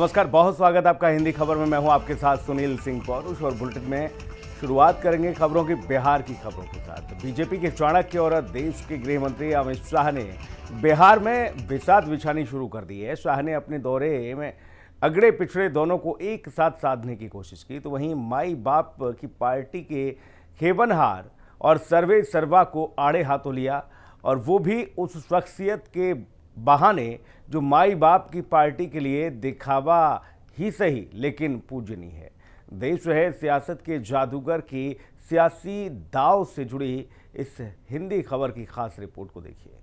नमस्कार, बहुत स्वागत आपका हिंदी खबर में। मैं हूं आपके साथ सुनील सिंह पौरुष और बुलेटिन में शुरुआत करेंगे खबरों की बिहार की खबरों के साथ। बीजेपी के चाणक्य और देश के गृह मंत्री अमित शाह ने बिहार में बिसात बिछानी शुरू कर दी है। शाह ने अपने दौरे में अगड़े पिछड़े दोनों को एक साथ साधने की कोशिश की, तो वहीं माई बाप की पार्टी के खेबनहार और सर्वे सर्वा को आड़े हाथों लिया, और वो भी उस शख्सियत के बहाने जो माई बाप की पार्टी के लिए दिखावा ही सही लेकिन पूजनीय है। देश है सियासत के जादूगर की सियासी दाव से जुड़ी इस हिंदी खबर की खास रिपोर्ट को देखिए।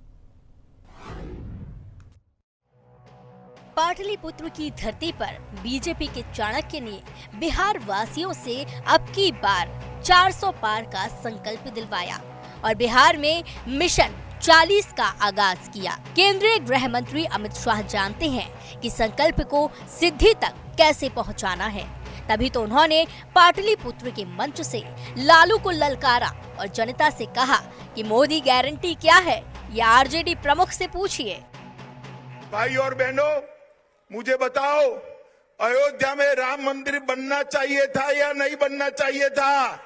पाटलिपुत्र की धरती पर बीजेपी के चाणक्य ने बिहार वासियों से अब की बार 400 पार का संकल्प दिलवाया और बिहार में मिशन 40 का आगाज किया। केंद्रीय गृह मंत्री अमित शाह जानते हैं कि संकल्प को सिद्धि तक कैसे पहुंचाना है, तभी तो उन्होंने पाटलिपुत्र के मंच से लालू को ललकारा और जनता से कहा कि मोदी गारंटी क्या है, ये आरजेडी प्रमुख से पूछिए। भाई और बहनों, मुझे बताओ, अयोध्या में राम मंदिर बनना चाहिए था या नहीं बनना चाहिए था?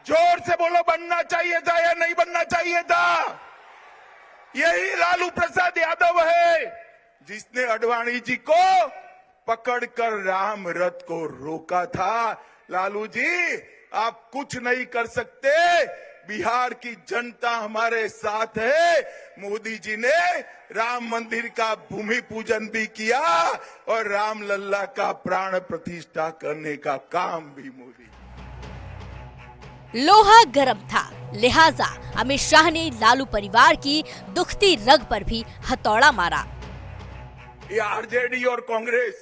जोर से बोलो, बनना चाहिए था या नहीं बनना चाहिए था? यही लालू प्रसाद यादव है जिसने अडवाणी जी को पकड़कर राम रथ को रोका था। लालू जी, आप कुछ नहीं कर सकते, बिहार की जनता हमारे साथ है। मोदी जी ने राम मंदिर का भूमि पूजन भी किया और राम लल्ला का प्राण प्रतिष्ठा करने का काम भी मोदी। लोहा गर्म था, लिहाजा अमित शाह ने लालू परिवार की दुखती रग पर भी हथौड़ा मारा। ये आरजेडी और कांग्रेस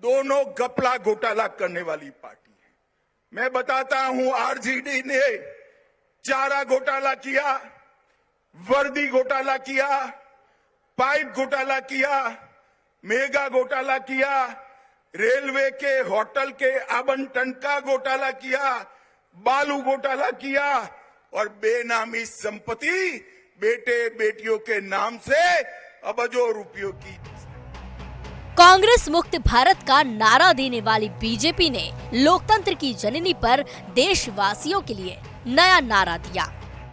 दोनों घपला घोटाला करने वाली पार्टी है। मैं बताता हूं, आरजेडी ने चारा घोटाला किया, वर्दी घोटाला किया, पाइप घोटाला किया, मेगा घोटाला किया, रेलवे के होटल के आवंटन का घोटाला किया, बालू घोटाला किया और बेनामी संपत्ति बेटे बेटियों के नाम से अबजों रुपयों की। कांग्रेस मुक्त भारत का नारा देने वाली बीजेपी ने लोकतंत्र की जननी पर देशवासियों के लिए नया नारा दिया।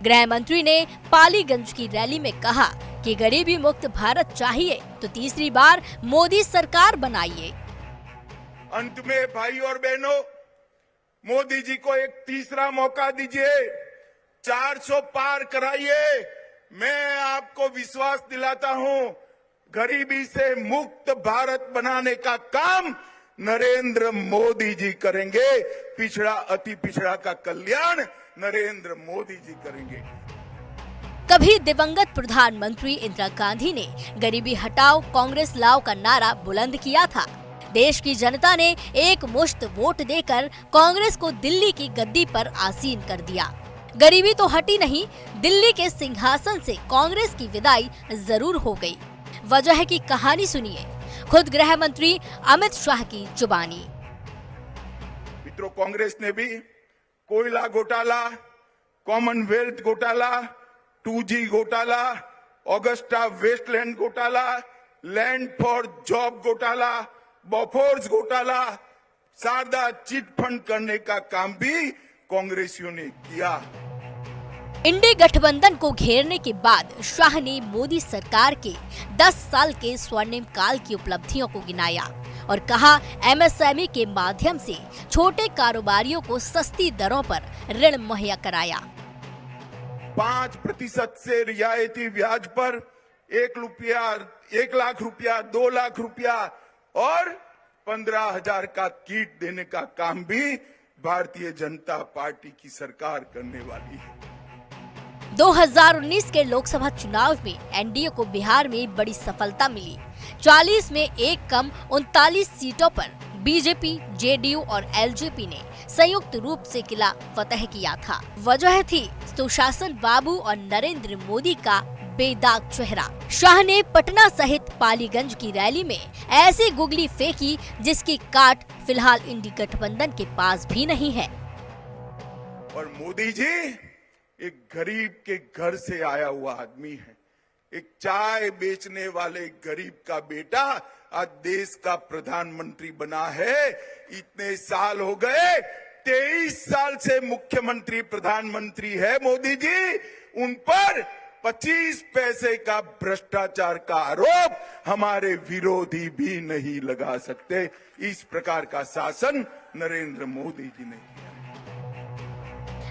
गृह मंत्री ने पालीगंज की रैली में कहा कि गरीबी मुक्त भारत चाहिए तो तीसरी बार मोदी सरकार बनाइए। अंत में भाई और बहनों, मोदी जी को एक तीसरा मौका दीजिए, 400 पार कराइए। मैं आपको विश्वास दिलाता हूं, गरीबी से मुक्त भारत बनाने का काम नरेंद्र मोदी जी करेंगे। पिछड़ा अति पिछड़ा का कल्याण नरेंद्र मोदी जी करेंगे। कभी दिवंगत प्रधानमंत्री इंदिरा गांधी ने गरीबी हटाओ कांग्रेस लाओ का नारा बुलंद किया था। देश की जनता ने एक मुश्त वोट देकर कांग्रेस को दिल्ली की गद्दी पर आसीन कर दिया। गरीबी तो हटी नहीं, दिल्ली के सिंहासन से कांग्रेस की विदाई जरूर हो गई। वजह की कहानी सुनिए, खुद गृह मंत्री अमित शाह की जुबानी। मित्रों, कांग्रेस ने भी कोयला घोटाला, कॉमनवेल्थ घोटाला, 2G घोटाला, ऑगस्टा वेस्टलैंड घोटाला, लैंड फॉर जॉब घोटाला, बोफोर्स घोटाला, शारदा चिट फंड करने का काम भी कांग्रेसियों ने किया। इंडी गठबंधन को घेरने के बाद शाह ने मोदी सरकार के 10 साल के स्वर्णिम काल की उपलब्धियों को गिनाया और कहा एमएसएमई के माध्यम से छोटे कारोबारियों को सस्ती दरों पर ऋण मुहैया कराया। 5% से रियायती ब्याज पर 1 लाख रुपया, 2 लाख रुपया और 15,000 का किट देने का काम भी भारतीय जनता पार्टी की सरकार करने वाली है। 2019 के लोकसभा चुनाव में एनडीए को बिहार में बड़ी सफलता मिली। 40 में एक कम 39 सीटों पर बीजेपी, जेडीयू और एलजेपी ने संयुक्त रूप से किला फतह किया था। वजह थी सुशासन बाबू और नरेंद्र मोदी का बेदाग चेहरा। शाह ने पटना सहित पालीगंज की रैली में ऐसी गुगली फेंकी जिसकी काट फिलहाल इंडी गठबंधन के पास भी नहीं है। और मोदी जी एक गरीब के घर से आया हुआ आदमी है। एक चाय बेचने वाले गरीब का बेटा आज देश का प्रधानमंत्री बना है। इतने साल हो गए, 23 साल से मुख्यमंत्री प्रधानमंत्री है मोदी जी। उन पर 25 पैसे का भ्रष्टाचार का आरोप हमारे विरोधी भी नहीं लगा सकते। इस प्रकार का शासन नरेंद्र मोदी जी ने किया।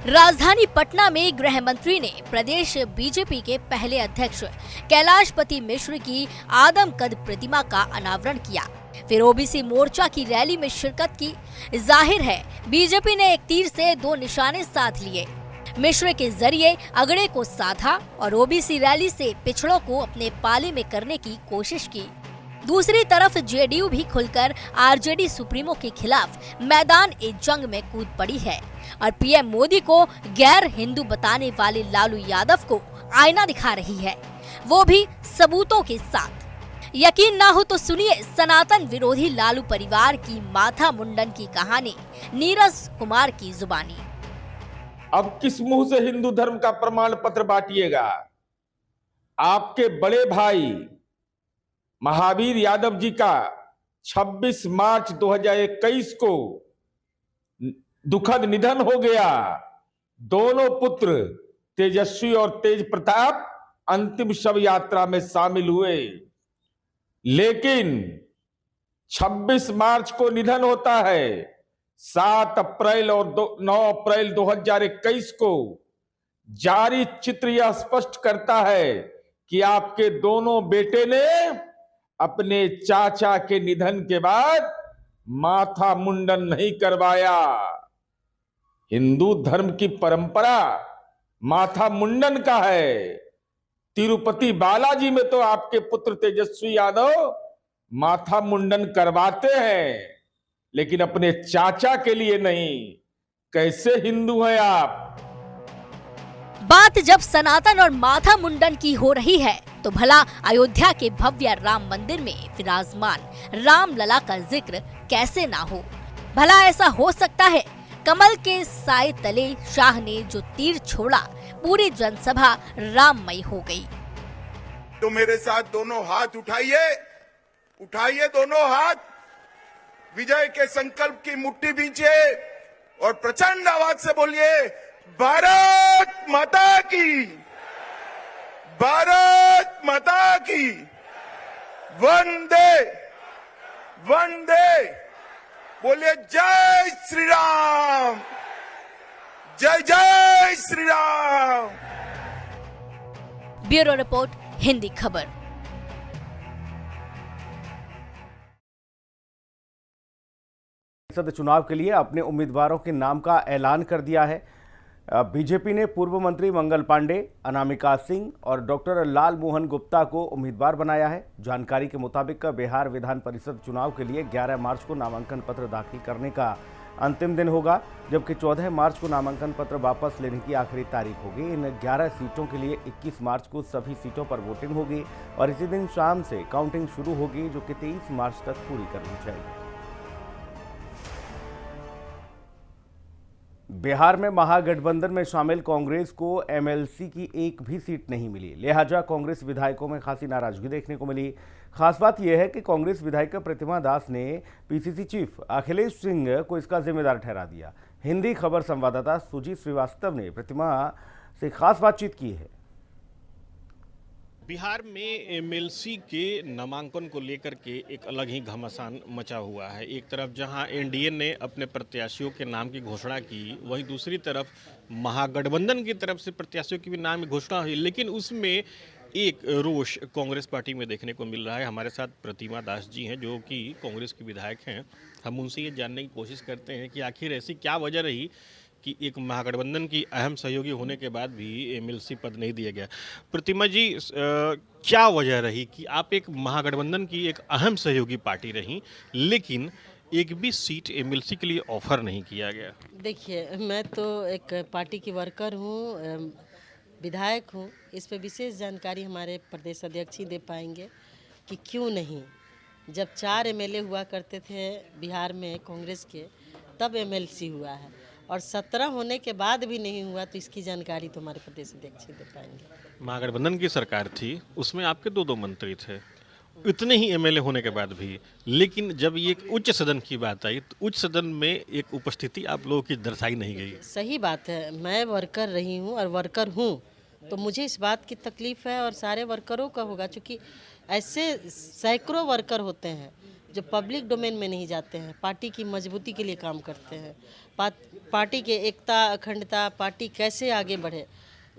राजधानी पटना में गृह मंत्री ने प्रदेश बीजेपी के पहले अध्यक्ष कैलाशपति मिश्र की आदमकद प्रतिमा का अनावरण किया। फिर ओबीसी मोर्चा की रैली में शिरकत की। जाहिर है बीजेपी ने एक तीर से दो निशाने साध लिए। मिश्र के जरिए अगड़े को साधा और ओबीसी रैली से पिछड़ों को अपने पाले में करने की कोशिश की। दूसरी तरफ जेडीयू भी खुलकर आरजेडी सुप्रीमो के खिलाफ मैदान ए जंग में कूद पड़ी है और पीएम मोदी को गैर हिंदू बताने वाले लालू यादव को आईना दिखा रही है, वो भी सबूतों के साथ। यकीन ना हो तो सुनिए सनातन विरोधी लालू परिवार की माथा मुंडन की कहानी नीरज कुमार की जुबानी। अब किस मुंह से हिंदू धर्म का प्रमाण पत्र बांटिएगा? आपके बड़े भाई महावीर यादव जी का 26 मार्च 2021 को दुखद निधन हो गया। दोनों पुत्र तेजस्वी और तेज प्रताप अंतिम शव यात्रा में शामिल हुए, लेकिन 26 मार्च को निधन होता है। 7 अप्रैल और 9 अप्रैल 2021 को जारी चित्र यह स्पष्ट करता है कि आपके दोनों बेटे ने अपने चाचा के निधन के बाद माथा मुंडन नहीं करवाया। हिंदू धर्म की परंपरा माथा मुंडन का है। तिरुपति बालाजी में तो आपके पुत्र तेजस्वी यादव माथा मुंडन करवाते हैं, लेकिन अपने चाचा के लिए नहीं। कैसे हिंदू हैं आप? बात जब सनातन और माथा मुंडन की हो रही है तो भला अयोध्या के भव्य राम मंदिर में विराजमान राम लला का जिक्र कैसे ना हो? भला ऐसा हो सकता है? कमल के साए तले शाह ने जो तीर छोड़ा, पूरी जनसभा राममय हो गई। तो मेरे साथ दोनों हाथ उठाइए, उठाइए दोनों हाथ, विजय के संकल्प की मुट्ठी बींचे और प्रचंड आवाज से बोलिए, भारत माता की, भारत माता की, वंदे वंदे। बोलिए जय श्री राम, जय जय श्री राम। ब्यूरो रिपोर्ट, हिंदी खबर। संसद चुनाव के लिए अपने उम्मीदवारों के नाम का ऐलान कर दिया है। बीजेपी ने पूर्व मंत्री मंगल पांडे, अनामिका सिंह और डॉक्टर लाल मोहन गुप्ता को उम्मीदवार बनाया है। जानकारी के मुताबिक बिहार विधान परिषद चुनाव के लिए 11 मार्च को नामांकन पत्र दाखिल करने का अंतिम दिन होगा, जबकि 14 मार्च को नामांकन पत्र वापस लेने की आखिरी तारीख होगी। इन 11 सीटों के लिए 21 मार्च को सभी सीटों पर वोटिंग होगी और इसी दिन शाम से काउंटिंग शुरू होगी, जो कि 23 मार्च तक पूरी करनी चाहिए। बिहार में महागठबंधन में शामिल कांग्रेस को एमएलसी की एक भी सीट नहीं मिली, लिहाजा कांग्रेस विधायकों में खासी नाराजगी देखने को मिली। खास बात यह है कि कांग्रेस विधायक प्रतिमा दास ने पीसीसी चीफ अखिलेश सिंह को इसका जिम्मेदार ठहरा दिया। हिंदी खबर संवाददाता सुजीत श्रीवास्तव ने प्रतिमा से खास बातचीत की है। बिहार में एमएलसी के नामांकन को लेकर के एक अलग ही घमासान मचा हुआ है। एक तरफ जहां एनडीए ने अपने प्रत्याशियों के नाम की घोषणा की, वहीं दूसरी तरफ महागठबंधन की तरफ से प्रत्याशियों की भी नाम की घोषणा हुई, लेकिन उसमें एक रोष कांग्रेस पार्टी में देखने को मिल रहा है। हमारे साथ प्रतिमा दास जी हैं, जो कि कांग्रेस के विधायक हैं। हम उनसे ये जानने की कोशिश करते हैं कि आखिर ऐसी क्या वजह रही कि एक महागठबंधन की अहम सहयोगी होने के बाद भी एमएलसी पद नहीं दिया गया। प्रतिमा जी, क्या वजह रही कि आप एक महागठबंधन की एक अहम सहयोगी पार्टी रही, लेकिन एक भी सीट एमएलसी के लिए ऑफर नहीं किया गया? देखिए, मैं तो एक पार्टी की वर्कर हूँ, विधायक हूँ। इस पर विशेष जानकारी हमारे प्रदेश अध्यक्ष ही दे पाएंगे कि क्यों नहीं। जब 4 एमएलए हुआ करते थे बिहार में कांग्रेस के, तब एमएलसी हुआ है, और 17 होने के बाद भी नहीं हुआ, तो इसकी जानकारी तो हमारे प्रदेश अध्यक्ष दे पाएंगे। महागठबंधन की सरकार थी, उसमें आपके 2 मंत्री थे इतने ही एमएलए होने के बाद भी, लेकिन जब ये एक उच्च सदन की बात आई तो उच्च सदन में एक उपस्थिति आप लोगों की दर्शाई नहीं गई। सही बात है, मैं वर्कर रही हूँ और वर्कर हूँ, तो मुझे इस बात की तकलीफ़ है और सारे वर्करों का होगा, क्योंकि ऐसे सैकड़ों वर्कर होते हैं जो पब्लिक डोमेन में नहीं जाते हैं, पार्टी की मजबूती के लिए काम करते हैं, पार्टी के एकता अखंडता, पार्टी कैसे आगे बढ़े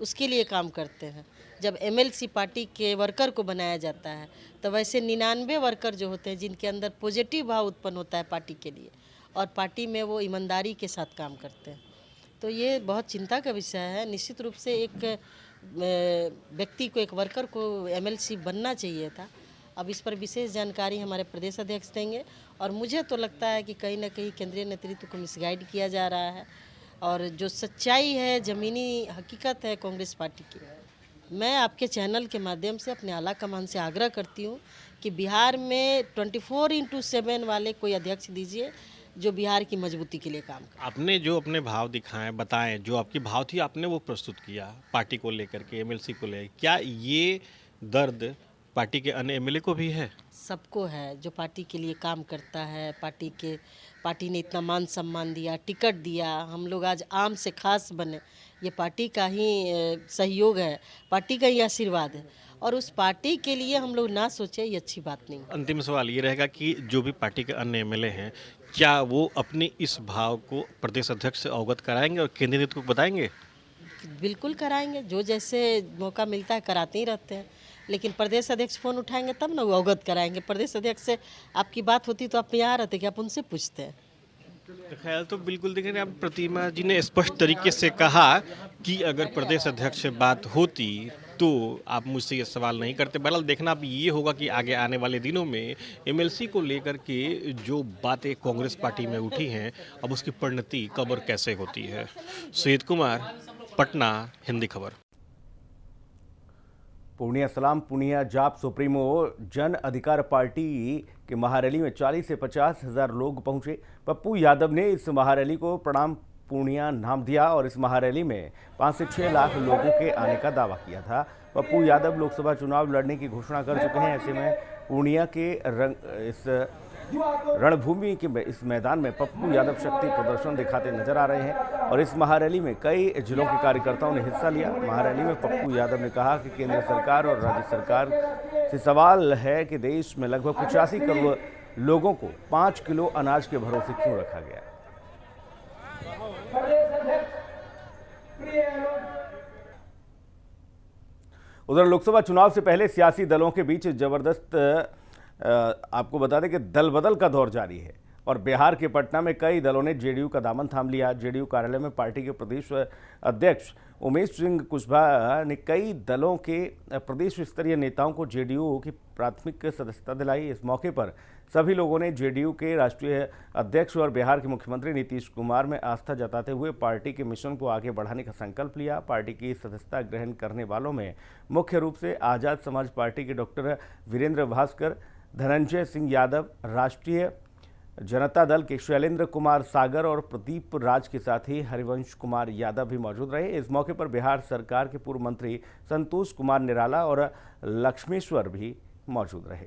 उसके लिए काम करते हैं। जब एमएलसी पार्टी के वर्कर को बनाया जाता है तो वैसे 99 वर्कर जो होते हैं जिनके अंदर पॉजिटिव भाव उत्पन्न होता है पार्टी के लिए और पार्टी में वो ईमानदारी के साथ काम करते हैं, तो ये बहुत चिंता का विषय है। निश्चित रूप से एक व्यक्ति को, एक वर्कर को एमएलसी बनना चाहिए था। अब इस पर विशेष जानकारी हमारे प्रदेश अध्यक्ष देंगे और मुझे तो लगता है कि कहीं ना कहीं केंद्रीय नेतृत्व को मिसगाइड किया जा रहा है और जो सच्चाई है, ज़मीनी हकीकत है कांग्रेस पार्टी की, मैं आपके चैनल के माध्यम से अपने आला कमान से आग्रह करती हूँ कि बिहार में 24/7 वाले कोई अध्यक्ष दीजिए जो बिहार की मजबूती के लिए काम करे। आपने जो अपने भाव दिखाए, बताएं, जो आपकी भाव थी आपने वो प्रस्तुत किया पार्टी को लेकर के, एमएलसी को लेकर, क्या ये दर्द पार्टी के अन्य एमएलए को भी है? सबको है, जो पार्टी के लिए काम करता है। पार्टी ने इतना मान सम्मान दिया, टिकट दिया, हम लोग आज आम से खास बने, ये पार्टी का ही सहयोग है, पार्टी का ही आशीर्वाद है और उस पार्टी के लिए हम लोग ना सोचे ये अच्छी बात नहीं। अंतिम सवाल ये रहेगा कि जो भी पार्टी के अन्य एमएलए हैं, क्या वो अपने इस भाव को प्रदेश अध्यक्ष से अवगत कराएंगे और केंद्रीय नेतृत्व को बताएंगे? बिल्कुल कराएंगे, जो जैसे मौका मिलता है कराते ही रहते हैं, लेकिन प्रदेश अध्यक्ष फ़ोन उठाएंगे तब ना वो अवगत कराएंगे। प्रदेश अध्यक्ष से आपकी बात होती तो आप यहाँ रहते कि आप उनसे पूछते हैं। ख्याल तो बिल्कुल देख रहे हैं आप, प्रतिमा जी ने स्पष्ट तरीके से कहा कि अगर प्रदेश अध्यक्ष से बात होती तो आप मुझसे ये सवाल नहीं करते। बहरहाल देखना अब ये होगा कि आगे आने वाले दिनों में एमएलसी को लेकर के जो बातें कांग्रेस पार्टी में उठी हैं, अब उसकी परिणति कब और कैसे होती है। सुजीत कुमार, पटना, हिंदी खबर। पूर्णिया सलाम पूर्णिया जाप सुप्रीमो जन अधिकार पार्टी के महारैली में 40 से 50 हजार लोग पहुंचे। पप्पू यादव ने इस महारैली को प्रणाम पूर्णिया नाम दिया और इस महारैली में 5 से 6 लाख लोगों के आने का दावा किया था। पप्पू यादव लोकसभा चुनाव लड़ने की घोषणा कर चुके हैं। ऐसे में पूर्णिया के इस रणभूमि के इस मैदान में पप्पू यादव शक्ति प्रदर्शन दिखाते नजर आ रहे हैं और इस महारैली में कई जिलों के कार्यकर्ताओं ने हिस्सा लिया। महारैली में पप्पू यादव ने कहा कि केंद्र सरकार और राज्य सरकार से सवाल है कि देश में लगभग 85 करोड़ लोगों को 5 किलो अनाज के भरोसे क्यों रखा गया। उधर लोकसभा चुनाव से पहले सियासी दलों के बीच जबरदस्त आपको बता दें कि दल बदल का दौर जारी है और बिहार के पटना में कई दलों ने जेडीयू का दामन थाम लिया। जेडीयू कार्यालय में पार्टी के प्रदेश अध्यक्ष उमेश सिंह कुशवाहा ने कई दलों के प्रदेश स्तरीय नेताओं को जेडीयू की प्राथमिक सदस्यता दिलाई। इस मौके पर सभी लोगों ने जेडीयू के राष्ट्रीय अध्यक्ष और बिहार के मुख्यमंत्री नीतीश कुमार में आस्था जताते हुए पार्टी के मिशन को आगे बढ़ाने का संकल्प लिया। पार्टी की सदस्यता ग्रहण करने वालों में मुख्य रूप से आजाद समाज पार्टी के डॉक्टर वीरेंद्र भास्कर, धनंजय सिंह यादव, राष्ट्रीय जनता दल के शैलेंद्र कुमार सागर और प्रदीप राज के साथ ही हरिवंश कुमार यादव भी मौजूद रहे। इस मौके पर बिहार सरकार के पूर्व मंत्री संतोष कुमार निराला और लक्ष्मेश्वर भी मौजूद रहे।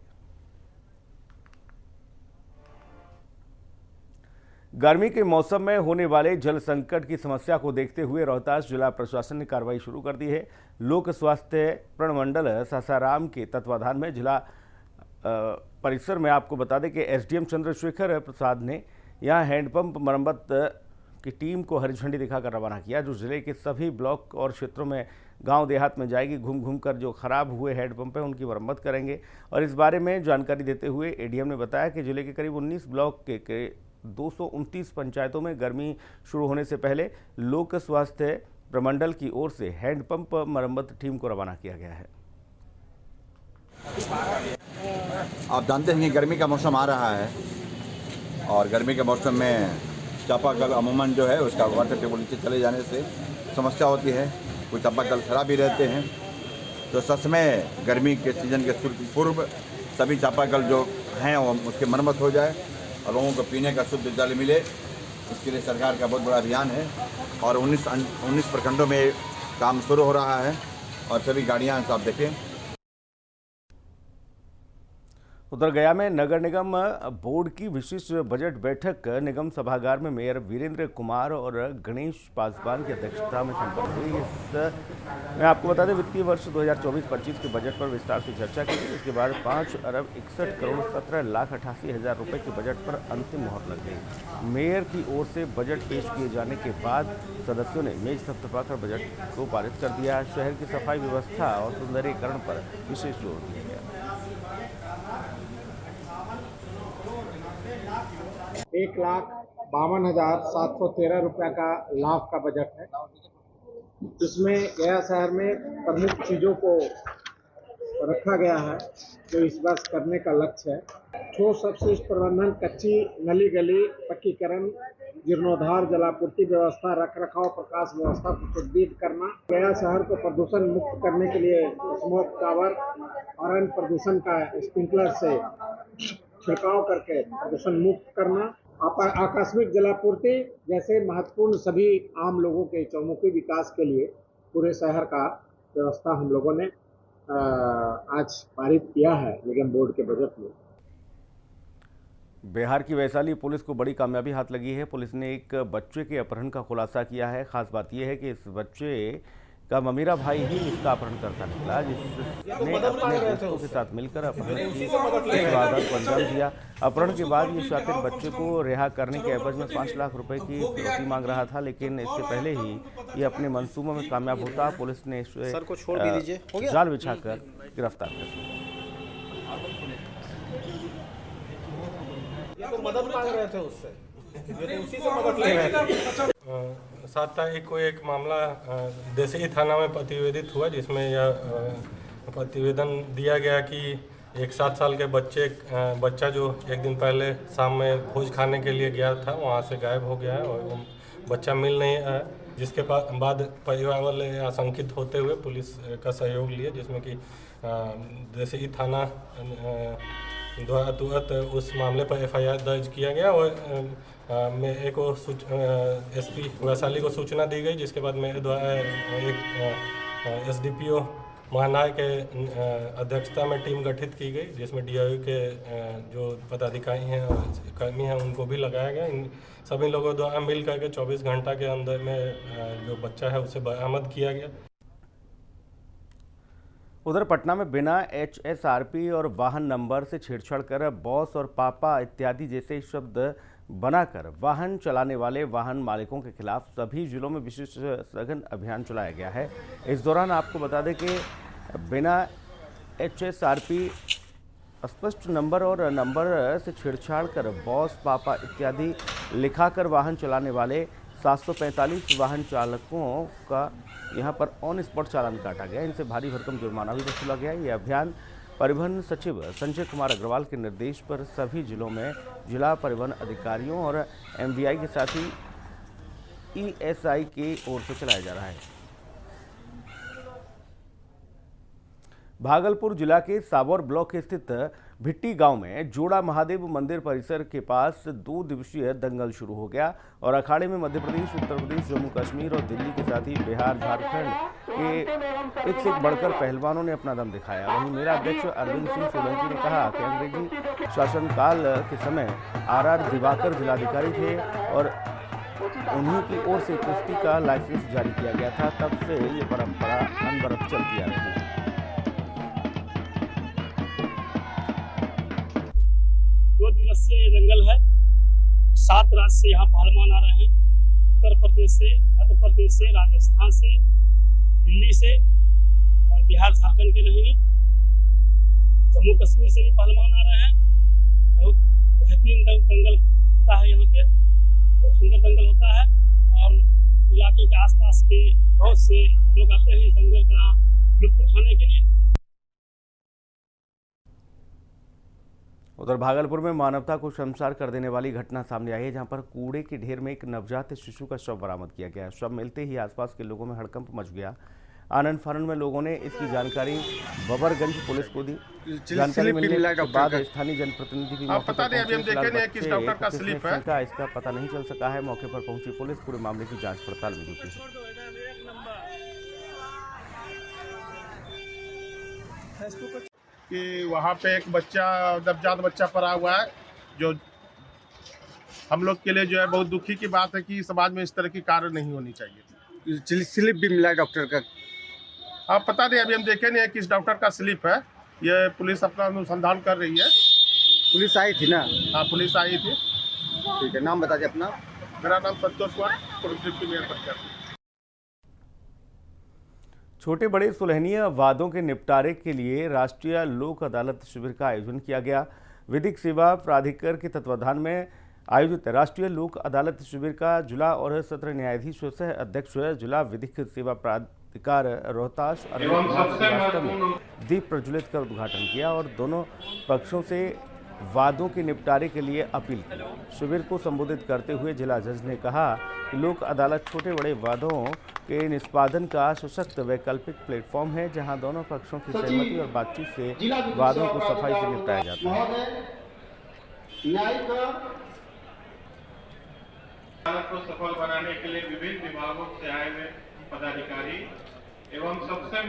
गर्मी के मौसम में होने वाले जल संकट की समस्या को देखते हुए रोहतास जिला प्रशासन ने कार्रवाई शुरू कर दी है। लोक स्वास्थ्य प्रमंडल सासाराम के तत्वाधान में जिला परिसर में आपको बता दें कि एसडीएम चंद्रशेखर प्रसाद ने यहां हैंडपंप मरम्मत की टीम को हरी झंडी दिखाकर रवाना किया, जो जिले के सभी ब्लॉक और क्षेत्रों में गांव देहात में जाएगी। घूम घूम कर जो खराब हुए हैंडपंप हैं उनकी मरम्मत करेंगे। और इस बारे में जानकारी देते हुए एडीएम ने बताया कि जिले के करीब 19 ब्लॉक के 229 पंचायतों में गर्मी शुरू होने से पहले लोक स्वास्थ्य प्रमंडल की ओर से हैंडपंप मरम्मत टीम को रवाना किया गया है। आप जानते हैं कि गर्मी का मौसम आ रहा है और गर्मी के मौसम में चापाकल अमूमन जो है उसका वाटर टेबल नीचे चले जाने से समस्या होती है। कुछ चापाकल खराब भी रहते हैं, तो सच में गर्मी के सीजन के पूर्व सभी चापाकल जो हैं वो उसकी मरम्मत हो जाए और लोगों को पीने का शुद्ध जल मिले, इसके लिए सरकार का बहुत बड़ा अभियान है और 19 प्रखंडों में काम शुरू हो रहा है और सभी गाड़ियाँ आप देखें। उधर गया में नगर निगम बोर्ड की विशेष बजट बैठक निगम सभागार में मेयर वीरेंद्र कुमार और गणेश पासवान की अध्यक्षता में संपन्न हुई। मैं आपको बता दें वित्तीय वर्ष 2024-25 के बजट पर विस्तार से चर्चा की गई। इसके बाद 5,61,17,88,000 रुपए के बजट पर अंतिम मुहर लग गई। मेयर की ओर से बजट पेश किए जाने के बाद सदस्यों ने मेज थपथपाकर बजट को पारित कर दिया। शहर की सफाई व्यवस्था और सुंदरीकरण पर विशेष जोर दिया गया। 1,52,713 रुपये का लाभ का बजट है। इसमें गया शहर में प्रमुख चीज़ों को रखा गया है जो इस वर्ष करने का लक्ष्य है। ठोस अपशिष्ट प्रबंधन, कच्ची नली गली पक्कीकरण, जीर्णोद्धार, जलापूर्ति व्यवस्था, रखरखाव, प्रकाश व्यवस्था को सुदृढ़ करना, गया शहर को प्रदूषण मुक्त करने के लिए स्मोक टावर और अन्य प्रदूषण का स्प्रिंकलर से छिड़काव करके प्रदूषण मुक्त करना, आकस्मिक जलापूर्ति जैसे महत्वपूर्ण सभी आम लोगों के चौमुखी विकास के लिए पूरे शहर का व्यवस्था हम लोगों ने आज पारित किया है निगम बोर्ड के बजट में। बिहार की वैशाली पुलिस को बड़ी कामयाबी हाथ लगी है। पुलिस ने एक बच्चे के अपहरण का खुलासा किया है। खास बात यह है कि इस बच्चे का ममीरा भाई ही इसका अपहरण करता निकला, जिसने अपने दोस्तों के साथ मिलकर अपहरण की वारदात को अंजाम दिया। अपहरण के बाद ये शातिर बच्चे को रिहा करने के एवज में 5 लाख रुपए की फिरौती मांग रहा था, लेकिन इससे पहले ही ये अपने मंसूबों में कामयाब होता। पुलिस ने इसे जाल बिछाकर गिरफ्तार कर लिया। मदद मांग रहे थे उससे, उसी से मदद ले रहे थे। 7 तारीख को एक मामला देसई थाना में प्रतिवेदित हुआ, जिसमें यह प्रतिवेदन दिया गया कि एक 7 साल के बच्चा जो एक दिन पहले शाम में भोज खाने के लिए गया था, वहाँ से गायब हो गया है और वो बच्चा मिल नहीं आया। जिसके बाद परिवार वाले आशंकित होते हुए पुलिस का सहयोग लिए, जिसमें कि देसई थाना द्वारा तुरंत उस मामले पर FIR दर्ज किया गया और मेरे को SP वैशाली को सूचना दी गई, जिसके बाद मेरे द्वारा एक SDPO महानायक के अध्यक्षता में टीम गठित की गई, जिसमें DIU के जो पदाधिकारी हैं और कर्मी हैं उनको भी लगाया गया। इन सभी लोगों द्वारा मिल करके 24 घंटा के अंदर में जो बच्चा है उसे बरामद किया गया। उधर पटना में बिना HSRP और वाहन नंबर से छेड़छाड़ कर बॉस और पापा इत्यादि जैसे शब्द बनाकर वाहन चलाने वाले वाहन मालिकों के खिलाफ सभी जिलों में विशेष सघन अभियान चलाया गया है। इस दौरान आपको बता दें कि बिना HSRP स्पष्ट नंबर और नंबर से छेड़छाड़ कर बॉस, पापा इत्यादि लिखाकर वाहन चलाने वाले 745 वाहन चालकों का यहां पर ऑन स्पॉट चालान काटा गया। इनसे भारी भरकम जुर्माना भी वसूला गया। ये अभियान परिवहन सचिव संजय कुमार अग्रवाल के निर्देश पर सभी जिलों में जिला परिवहन अधिकारियों और MVI के साथ ही ESI की ओर से चलाया जा रहा है। भागलपुर जिला के साबौर ब्लॉक स्थित भिट्टी गांव में जोड़ा महादेव मंदिर परिसर के पास 2 दिवसीय दंगल शुरू हो गया और अखाड़े में मध्य प्रदेश, उत्तर प्रदेश, जम्मू कश्मीर और दिल्ली के साथ ही बिहार, झारखंड के एक से एक बढ़कर पहलवानों ने अपना दम दिखाया। वहीं मेरा अध्यक्ष अरविंद सिंह सोलंकी ने कहा कि अंग्रेजी शासनकाल के समय RR दिवाकर जिलाधिकारी थे और उन्हीं की ओर से कुश्ती का लाइसेंस जारी किया गया था। तब से ये परंपरा अनवरत चलती आ रही है। 2 दिवसीय ये दंगल है। 7 राज्य से यहाँ पहलवान आ रहे हैं। उत्तर प्रदेश से, मध्य प्रदेश से, राजस्थान से, दिल्ली से और बिहार, झारखंड के रहेंगे। जम्मू कश्मीर से भी पहलवान आ रहे हैं। बहुत बेहतरीन दंगल होता है यहाँ पे, बहुत सुंदर दंगल होता है और इलाके के आसपास के बहुत से लोग आते हैं इस दंगल का लुत्फ उठाने के लिए। उधर भागलपुर में मानवता को शर्मसार कर देने वाली घटना सामने आई है, जहां पर कूड़े के ढेर में एक नवजात शिशु का शव बरामद किया गया। शव मिलते ही आसपास के लोगों में हड़कंप मच गया। आनंद फानन में लोगों ने इसकी जानकारी बबरगंज पुलिस को दी। जानकारी मिलने के बाद स्थानीय जनप्रतिनिधि भी मौके पर पहुंचे। इसका पता नहीं चल सका है। मौके पर पहुंची पुलिस पूरे मामले की जांच पड़ताल में जुटी है। कि वहाँ पे एक बच्चा नवजात बच्चा पड़ा हुआ है, जो हम लोग के लिए जो है बहुत दुखी की बात है कि समाज में इस तरह की कार्य नहीं होनी चाहिए। स्लिप भी मिला डॉक्टर का? आप पता नहीं, अभी हम देखे नहीं है किस डॉक्टर का स्लिप है, ये पुलिस अपना अनुसंधान कर रही है। पुलिस आई थी ना? हाँ, पुलिस आई थी। ठीक है, नाम बता दिए अपना। मेरा नाम संतोष कुमार, डिप्टी मेयर प्रत्याशी। छोटे बड़े सुलहनीय वादों के निपटारे के लिए राष्ट्रीय लोक अदालत शिविर का आयोजन किया गया। विधिक सेवा प्राधिकर के तत्वाधान में आयोजित राष्ट्रीय लोक अदालत शिविर का जिला और सत्र न्यायाधीश सह अध्यक्ष जिला विधिक सेवा प्राधिकार रोहतास श्रीवास्तव ने दीप प्रज्वलित कर उद्घाटन किया और दोनों पक्षों से वादों के निपटारे के लिए अपील की। शिविर को संबोधित करते हुए जिला जज ने कहा कि लोक अदालत छोटे बड़े वादों के निष्पादन का सशक्त वैकल्पिक प्लेटफॉर्म है, जहां दोनों पक्षों की सहमति और बातचीत से वादों को सफाई से निपटाया जाता है। अदालत को सफल बनाने के लिए विभिन्न विभागों से आए हुए पदाधिकारी एवं सबसे